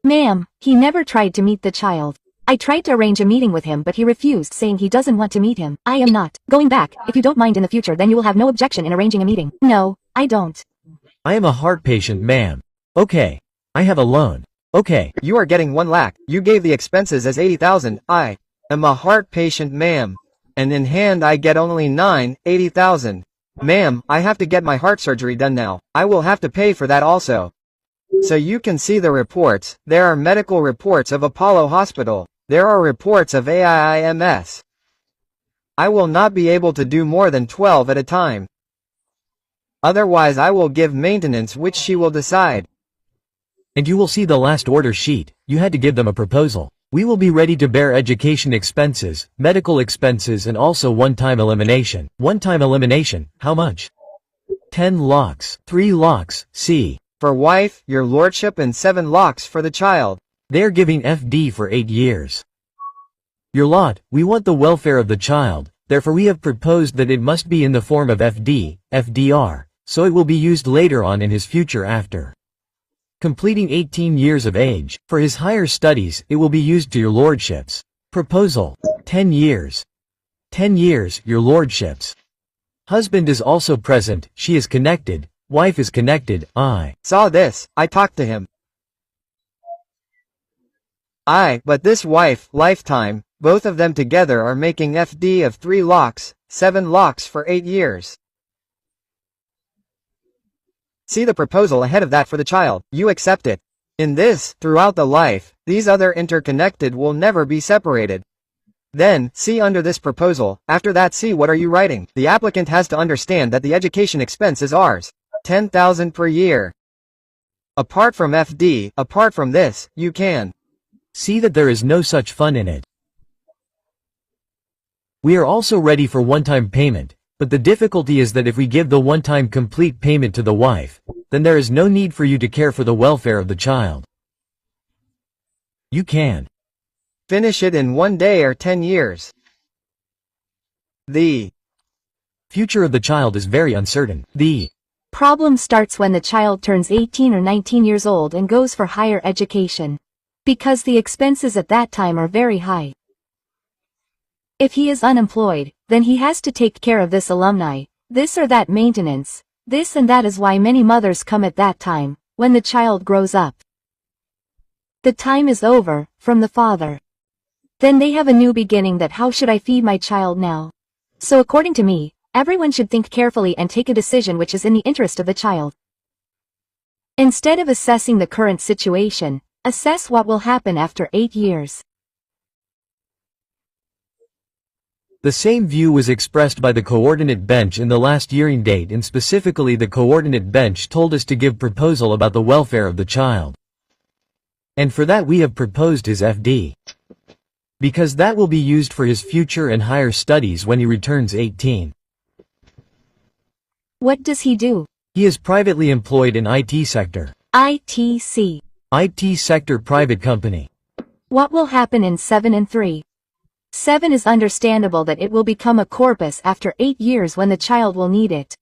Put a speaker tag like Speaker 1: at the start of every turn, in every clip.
Speaker 1: Ma'am, he never tried to meet the child. I tried to arrange a meeting with him but he refused, saying he doesn't want to meet him. I am not going back. If you don't mind in the future, then you will have no objection in arranging a meeting. No, I don't.
Speaker 2: I am a heart patient, ma'am. Okay. I have a loan. Okay.
Speaker 3: You are getting 1 lakh. You gave the expenses as 80,000. I am a heart patient, ma'am. And in hand I get only 80,000. Ma'am, I have to get my heart surgery done now. I will have to pay for that also. So you can see the reports. There are medical reports of Apollo Hospital. There are reports of AIIMS. I will not be able to do more than 12 at a time. Otherwise I will give maintenance, which she will decide.
Speaker 2: And you will see the last order sheet. You had to give them a proposal. We will be ready to bear education expenses, medical expenses and also one-time elimination. One-time elimination, how much? 10 lakhs, 3 lakhs, c.
Speaker 3: For wife, your lordship, and 7 lakhs for the child.
Speaker 2: They are giving FD for 8 years. Your lord, we want the welfare of the child, therefore we have proposed that it must be in the form of FD, FDR, so it will be used later on in his future after completing 18 years of age. For his higher studies, it will be used to your lordships. Proposal. 10 years. 10 years, your lordships. Husband is also present, she is connected, wife is connected, I
Speaker 3: saw this, I talked to him. But this wife, lifetime, both of them together are making FD of 3 lakhs, 7 lakhs for 8 years. See the proposal ahead of that for the child, you accept it. In this, throughout the life, these other interconnected will never be separated. Then, see under this proposal, after that see what are you writing. The applicant has to understand that the education expense is ours. 10,000 per year. Apart from FD, apart from this, you can
Speaker 2: see that there is no such fund in it. We are also ready for one-time payment. But the difficulty is that if we give the one-time complete payment to the wife, then there is no need for you to care for the welfare of the child. You can
Speaker 3: finish it in 1 day or 10 years. The
Speaker 2: future of the child is very uncertain. The
Speaker 1: problem starts when the child turns 18 or 19 years old and goes for higher education. Because the expenses at that time are very high. If he is unemployed, then he has to take care of this alumni, this or that maintenance, this and that is why many mothers come at that time, when the child grows up. The time is over, from the father. Then they have a new beginning that how should I feed my child now? So according to me, everyone should think carefully and take a decision which is in the interest of the child. Instead of assessing the current situation, assess what will happen after 8 years.
Speaker 2: The same view was expressed by the coordinate bench in the last hearing date, and specifically the coordinate bench told us to give proposal about the welfare of the child. And for that we have proposed his FD. Because that will be used for his future and higher studies when he returns 18.
Speaker 1: What does he do?
Speaker 2: He is privately employed in IT sector.
Speaker 1: ITC.
Speaker 2: IT sector private company.
Speaker 1: What will happen in 7 and 3? 7 is understandable that it will become a corpus after 8 years when the child will need it.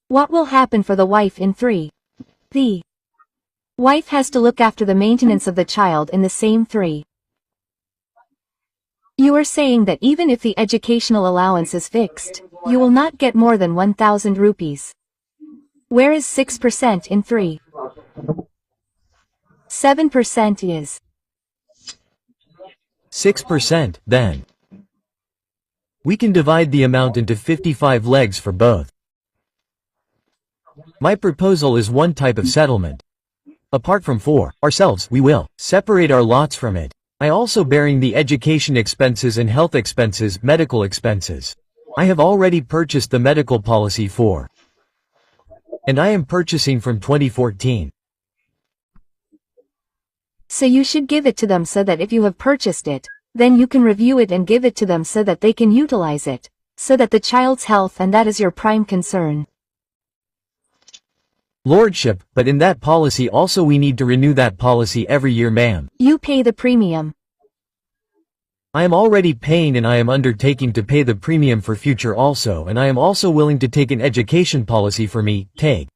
Speaker 1: What will happen for the wife in 3? The wife has to look after the maintenance of the child in the same 3. You are saying that even if the educational allowance is fixed, you will not get more than 1,000 rupees. Where is 6% in 3? 7% is
Speaker 2: 6%, then. We can divide the amount into 55 legs for both. My proposal is one type of settlement. Apart from for ourselves, we will separate our lots from it. I also bearing the education expenses and health expenses, medical expenses. I have already purchased the medical policy for, and I am purchasing from 2014.
Speaker 1: So you should give it to them so that if you have purchased it, then you can review it and give it to them so that they can utilize it, so that the child's health, and that is your prime concern.
Speaker 2: Lordship, but in that policy also we need to renew that policy every year, ma'am.
Speaker 1: You pay the premium.
Speaker 2: I am already paying and I am undertaking to pay the premium for future also, and I am also willing to take an education policy for me, take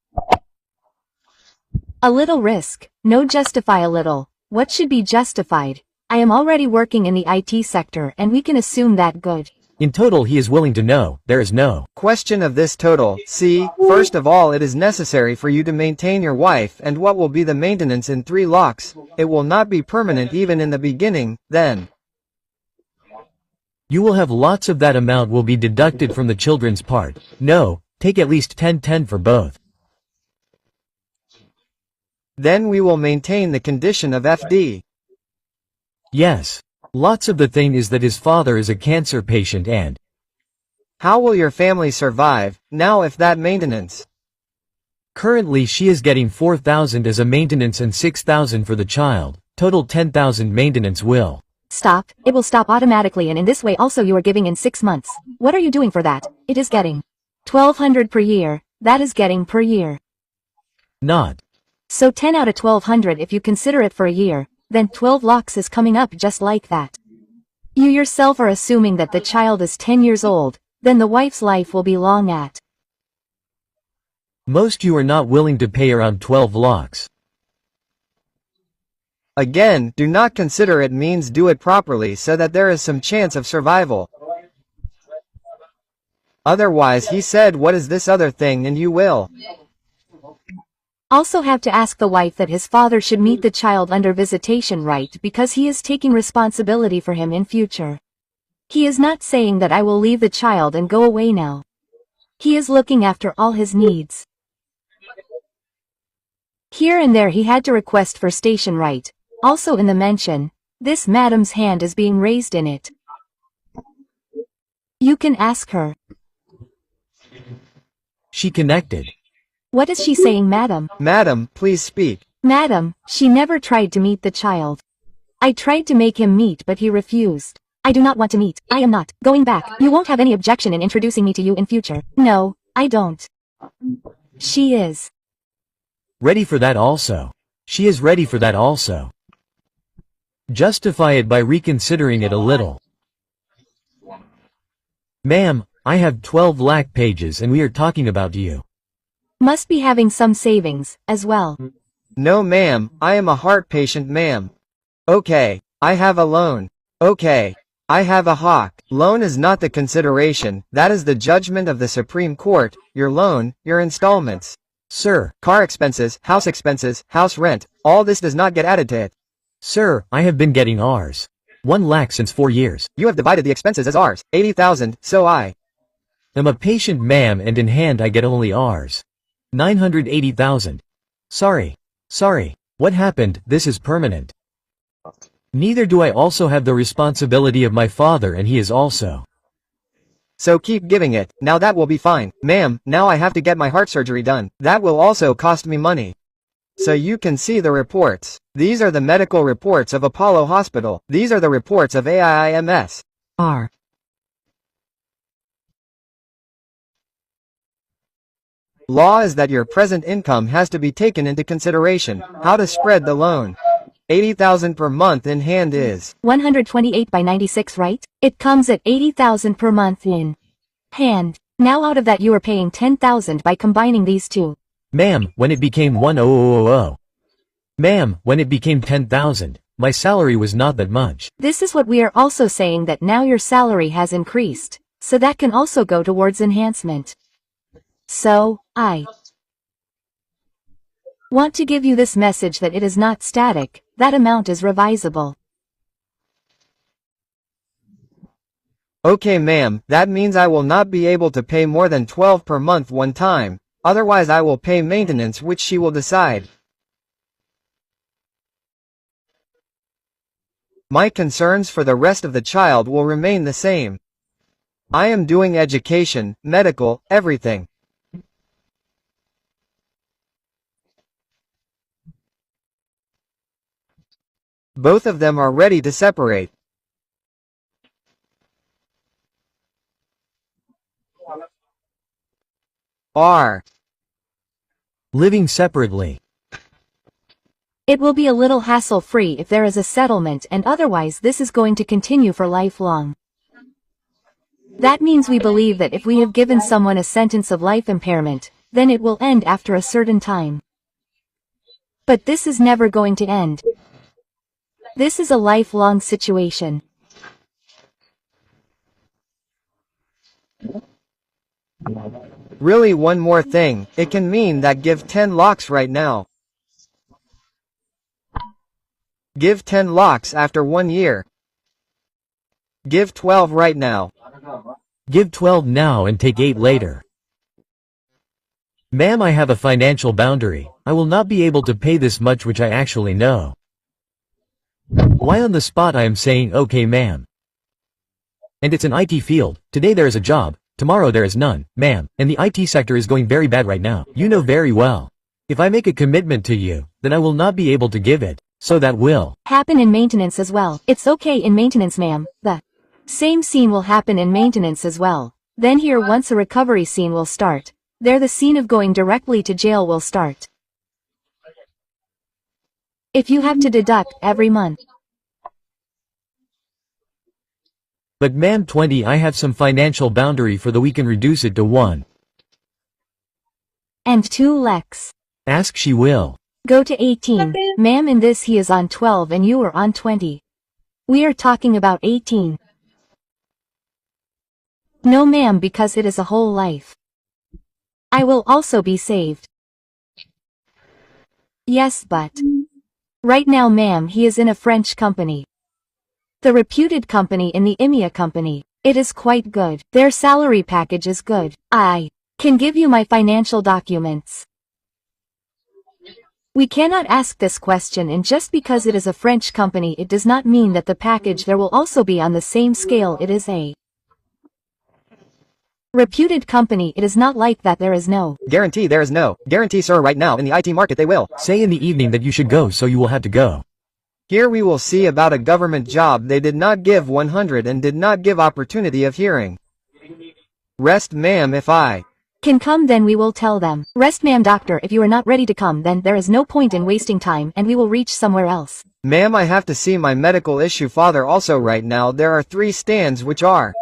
Speaker 1: a little risk, no justify a little. What should be justified? I am already working in the IT sector and we can assume that good.
Speaker 2: In total he is willing to know, there is no
Speaker 3: question of this total. See, first of all it is necessary for you to maintain your wife, and what will be the maintenance in 3 lakhs? It will not be permanent even in the beginning, then.
Speaker 2: You will have lots of that amount will be deducted from the children's part. No, take at least 10-10 for both.
Speaker 3: Then we will maintain the condition of FD.
Speaker 2: Yes. Lots of the thing is that his father is a cancer patient and
Speaker 3: how will your family survive, now if that maintenance?
Speaker 2: Currently she is getting 4,000 as a maintenance and 6,000 for the child, total 10,000 maintenance will.
Speaker 1: Stop, it will stop automatically, and in this way also you are giving in 6 months. What are you doing for that? It is getting 1,200 per year, that is getting per year.
Speaker 2: Not.
Speaker 1: So 10 out of 1,200 if you consider it for a year. Then 12 lakhs is coming up just like that. You yourself are assuming that the child is 10 years old, then the wife's life will be long at.
Speaker 2: Most you are not willing to pay around 12 lakhs.
Speaker 3: Again, do not consider it means do it properly so that there is some chance of survival. Otherwise he said what is this other thing and you will.
Speaker 1: Also have to ask the wife that his father should meet the child under visitation right because he is taking responsibility for him in future. He is not saying that I will leave the child and go away now. He is looking after all his needs. Here and there he had to request for station right. Also in the mention, this madam's hand is being raised in it. You can ask her.
Speaker 2: She connected.
Speaker 1: What is she saying, madam?
Speaker 3: Madam, please speak.
Speaker 1: Madam, she never tried to meet the child. I tried to make him meet but he refused. I do not want to meet. I am not going back. You won't have any objection in introducing me to you in future. No, I don't. She is.
Speaker 2: Ready for that also. She is ready for that also. Justify it by reconsidering it a little. Ma'am, I have 12 lakh pages and we are talking about you.
Speaker 1: Must be having some savings, as well.
Speaker 3: No ma'am, I am a heart patient ma'am. Okay, I have a loan. Okay, I have a hawk. Loan is not the consideration, that is the judgment of the Supreme Court, your loan, your installments.
Speaker 2: Sir,
Speaker 3: car expenses, house rent, all this does not get added to it.
Speaker 2: Sir, I have been getting Rs. 1 lakh since 4 years.
Speaker 3: You have divided the expenses as Rs, 80,000, so I
Speaker 2: am a patient ma'am and in hand I get only Rs. 980,000. Sorry. What happened? This is permanent. Neither do I also have the responsibility of my father and he is also.
Speaker 3: So keep giving it, now that will be fine. Ma'am, now I have to get my heart surgery done. That will also cost me money. So you can see the reports. These are the medical reports of Apollo Hospital. These are the reports of AIIMS.
Speaker 1: R.
Speaker 3: Law is that your present income has to be taken into consideration. How to spread the loan. 80,000 per month in hand is
Speaker 1: 128 by 96, right? It comes at 80,000 per month in hand. Now out of that you are paying 10,000 by combining these two.
Speaker 2: Ma'am, when it became 10000. Ma'am, when it became 10,000, my salary was not that much.
Speaker 1: This is what we are also saying, that now your salary has increased. So that can also go towards enhancement. So, I want to give you this message that it is not static, that amount is revisable.
Speaker 3: Okay ma'am, that means I will not be able to pay more than 12 per month one time, otherwise I will pay maintenance which she will decide. My concerns for the rest of the child will remain the same. I am doing education, medical, everything. Both of them are ready to separate. R.
Speaker 2: Living separately.
Speaker 1: It will be a little hassle-free if there is a settlement, and otherwise this is going to continue for lifelong. That means we believe that if we have given someone a sentence of life impairment, then it will end after a certain time. But this is never going to end. This is a lifelong situation.
Speaker 3: Really, one more thing, it can mean that give 10 lakhs right now. Give 10 lakhs after 1 year. Give 12 right now.
Speaker 2: Give 12 now and take 8 later. Ma'am, I have a financial boundary. I will not be able to pay this much which I actually know. Why on the spot I am saying okay ma'am. And it's an IT field, today there is a job, tomorrow there is none, ma'am, and the IT sector is going very bad right now. You know very well. If I make a commitment to you, then I will not be able to give it, so that will
Speaker 1: happen in maintenance as well. It's okay in maintenance ma'am. The same scene will happen in maintenance as well. Then here once a recovery scene will start. There the scene of going directly to jail will start. If you have to deduct every month.
Speaker 2: But ma'am 20 I have some financial boundary for the we can reduce it to 1.
Speaker 1: And 2 lakhs.
Speaker 2: Ask she will.
Speaker 1: Go to 18. Ma'am in this he is on 12 and you are on 20. We are talking about 18. No ma'am because it is a whole life. I will also be saved. Yes but. Right now ma'am he is in a French company. The reputed company in the EMEA company. It is quite good. Their salary package is good. I can give you my financial documents. We cannot ask this question and just because it is a French company it does not mean that the package there will also be on the same scale. It is a reputed company. It is not like that there is no
Speaker 3: guarantee. There is no guarantee sir. Right now in the IT market they will
Speaker 2: say in the evening that you should go, so you will have to go.
Speaker 3: Here we will see about a government job they did not give 100 and did not give opportunity of hearing. Rest ma'am if I
Speaker 1: can come then we will tell them. Rest ma'am doctor if you are not ready to come then there is no point in wasting time and we will reach somewhere else.
Speaker 3: Ma'am I have to see my medical issue father also right now there are 3 stands which are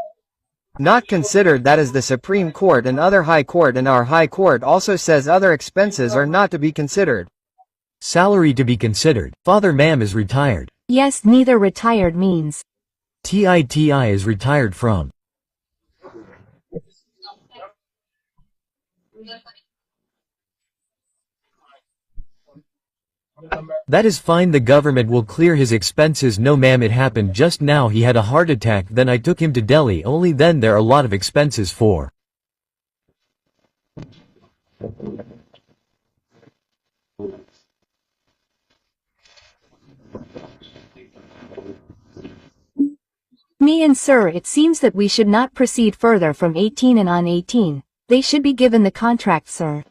Speaker 3: not considered, that is the Supreme Court and other High Court, and our High Court also says other expenses are not to be considered.
Speaker 2: Salary to be considered. Father ma'am is retired.
Speaker 1: Yes, neither retired means.
Speaker 2: TITI is retired from. That is fine, the government will clear his expenses. No ma'am, it happened just now, he had a heart attack, then I took him to Delhi, only then there are a lot of expenses for.
Speaker 1: Me and sir, it seems that we should not proceed further from 18 and on 18. They should be given the contract, sir.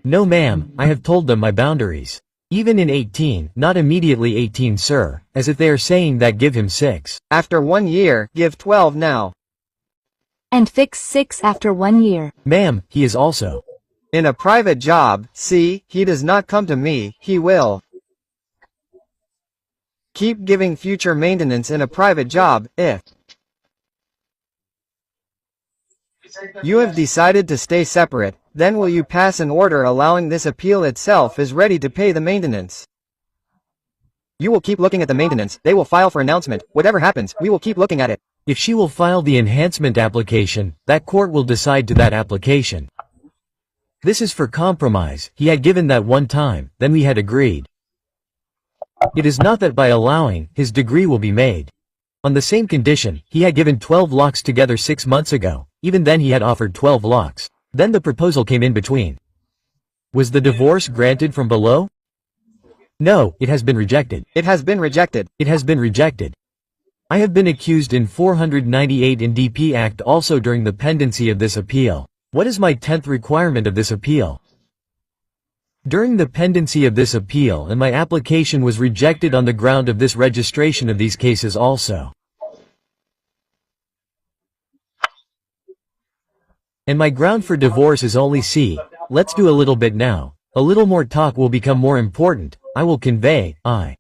Speaker 2: No ma'am, I have told them my boundaries. Even in 18, not immediately 18 sir, as if they are saying that give him 6.
Speaker 3: After 1 year, give 12 now.
Speaker 1: And fix 6 after 1 year.
Speaker 2: Ma'am, he is also
Speaker 3: in a private job. See, he does not come to me, he will keep giving future maintenance in a private job. If you have decided to stay separate, then will you pass an order allowing this appeal itself is ready to pay the maintenance? You will keep looking at the maintenance, they will file for announcement, whatever happens, we will keep looking at it.
Speaker 2: If she will file the enhancement application, that court will decide to that application. This is for compromise, he had given that one time, then we had agreed. It is not that by allowing, his degree will be made. On the same condition, he had given 12 lakhs together 6 months ago, even then he had offered 12 lakhs. Then the proposal came in between. Was the divorce granted from below? No, it has been rejected.
Speaker 3: It has been rejected.
Speaker 2: It has been rejected. I have been accused in 498 in DP Act also during the pendency of this appeal. What is my 10th requirement of this appeal? During the pendency of this appeal and my application was rejected on the ground of this registration of these cases also. And my ground for divorce is only C. Let's do a little bit now. A little more talk will become more important. I will convey, I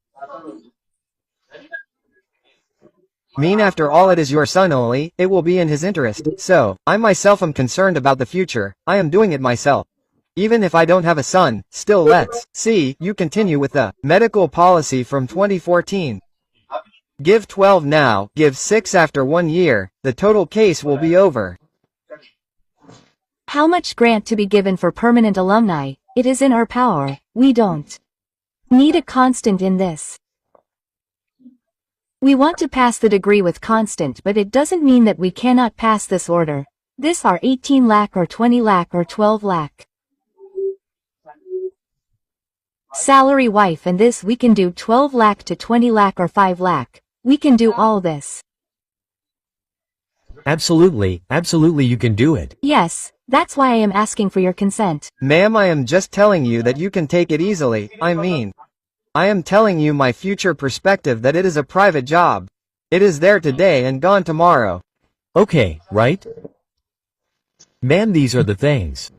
Speaker 3: mean after all it is your son only, it will be in his interest. So, I myself am concerned about the future, I am doing it myself. Even if I don't have a son, still let's see you continue with the medical policy from 2014. Give 12 now, give 6 after 1 year, the total case will be over.
Speaker 1: How much grant to be given for permanent alumni? It is in our power. We don't need a constant in this. We want to pass the degree with constant, but it doesn't mean that we cannot pass this order. This are 18 lakh or 20 lakh or 12 lakh. Salary wife, and this we can do 12 lakh to 20 lakh or 5 lakh. We can do all this.
Speaker 2: Absolutely, absolutely you can do it.
Speaker 1: Yes, that's why I am asking for your consent.
Speaker 3: Ma'am, I am just telling you that you can take it easily. I am telling you my future perspective, that it is a private job. It is there today and gone tomorrow.
Speaker 2: Okay, right? Ma'am, these are the things.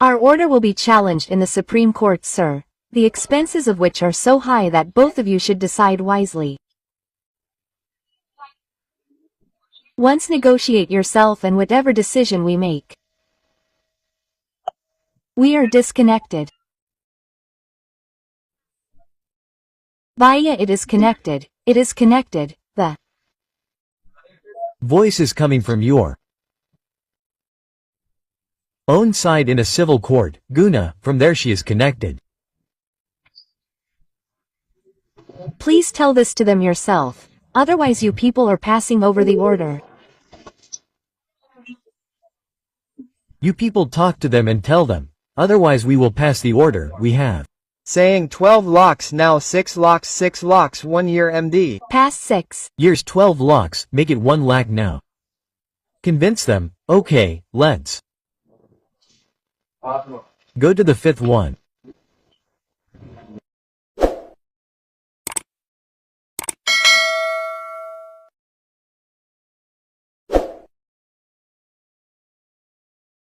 Speaker 1: Our order will be challenged in the Supreme Court, sir, the expenses of which are so high that both of you should decide wisely. Once negotiate yourself and whatever decision we make. We are disconnected. Vaya, it is connected. It is connected. The
Speaker 2: voice is coming from your own side in a civil court, Guna. From there she is connected.
Speaker 1: Please tell this to them yourself, otherwise you people are passing over the order.
Speaker 2: You people talk to them and tell them, otherwise we will pass the order. We have
Speaker 3: saying 12 lakhs now, 6 lakhs 1 year MD.
Speaker 1: Past 6
Speaker 2: years 12 lakhs, make it 1 lakh now. Convince them. Okay, let's go to the 5th one.